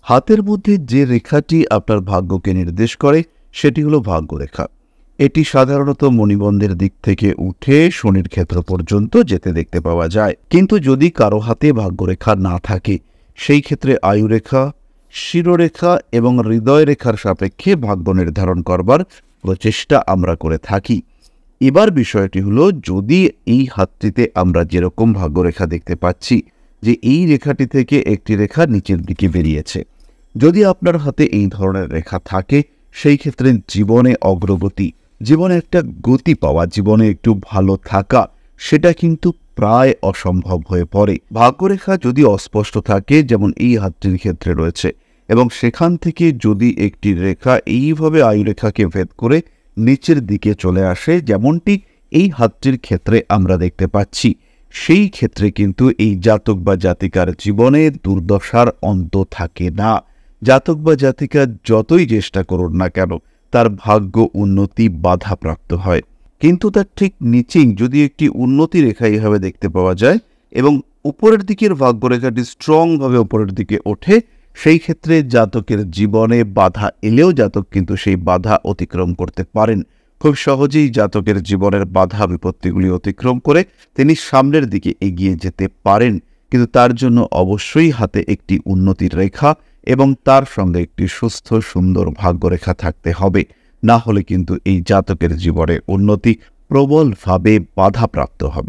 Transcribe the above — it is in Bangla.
হাতের মধ্যে যে রেখাটি আপনার ভাগ্যকে নির্দেশ করে সেটি হলো ভাগ্যরেখা। এটি সাধারণত মণিবন্ধের দিক থেকে উঠে শনির ক্ষেত্র পর্যন্ত যেতে দেখতে পাওয়া যায়। কিন্তু যদি কারো হাতে ভাগ্যরেখা না থাকে, সেই ক্ষেত্রে আয়ুরেখা, শিরোরেখা এবং হৃদয় রেখার সাপেক্ষে ভাগ্য নির্ধারণ করবার প্রচেষ্টা আমরা করে থাকি। এবার বিষয়টি হলো, যদি এই হাতটিতে আমরা যেরকম ভাগ্যরেখা দেখতে পাচ্ছি যে এই রেখাটি থেকে একটি রেখা নিচের দিকে বেরিয়েছে, যদি আপনার হাতে এই ধরনের রেখা থাকে, সেই ক্ষেত্রে জীবনে অগ্রগতি, জীবনে একটা গতি পাওয়া, জীবনে একটু ভালো থাকা, সেটা কিন্তু প্রায় অসম্ভব হয়ে পড়ে। ভাগ্যরেখা যদি অস্পষ্ট থাকে, যেমন এই হাতটির ক্ষেত্রে রয়েছে, এবং সেখান থেকে যদি একটি রেখা এইভাবে আয়ুরেখাকে ভেদ করে নিচের দিকে চলে আসে, যেমনটি এই হাতটির ক্ষেত্রে আমরা দেখতে পাচ্ছি, সেই ক্ষেত্রে কিন্তু এই জাতক বা জাতিকার জীবনে দুর্দশার অন্ত থাকে না। জাতক বা জাতিকা যতই চেষ্টা করুন না কেন, তার ভাগ্য উন্নতি বাধাপ্রাপ্ত হয়। কিন্তু তার ঠিক নিচেই যদি একটি উন্নতি রেখা এইভাবে দেখতে পাওয়া যায় এবং উপরের দিকের ভাগ্যরেখাটি স্ট্রংভাবে উপরের দিকে ওঠে, সেই ক্ষেত্রে জাতকের জীবনে বাধা এলেও জাতক কিন্তু সেই বাধা অতিক্রম করতে পারেন। খুব সহজেই জাতকের জীবনের বাধা বিপত্তিগুলি অতিক্রম করে তিনি সামনের দিকে এগিয়ে যেতে পারেন। কিন্তু তার জন্য অবশ্যই হাতে একটি উন্নতির রেখা এবং তার সঙ্গে একটি সুস্থ সুন্দর ভাগ্যরেখা থাকতে হবে। না হলে কিন্তু এই জাতকের জীবনে উন্নতি প্রবলভাবে বাধাপ্রাপ্ত হবে।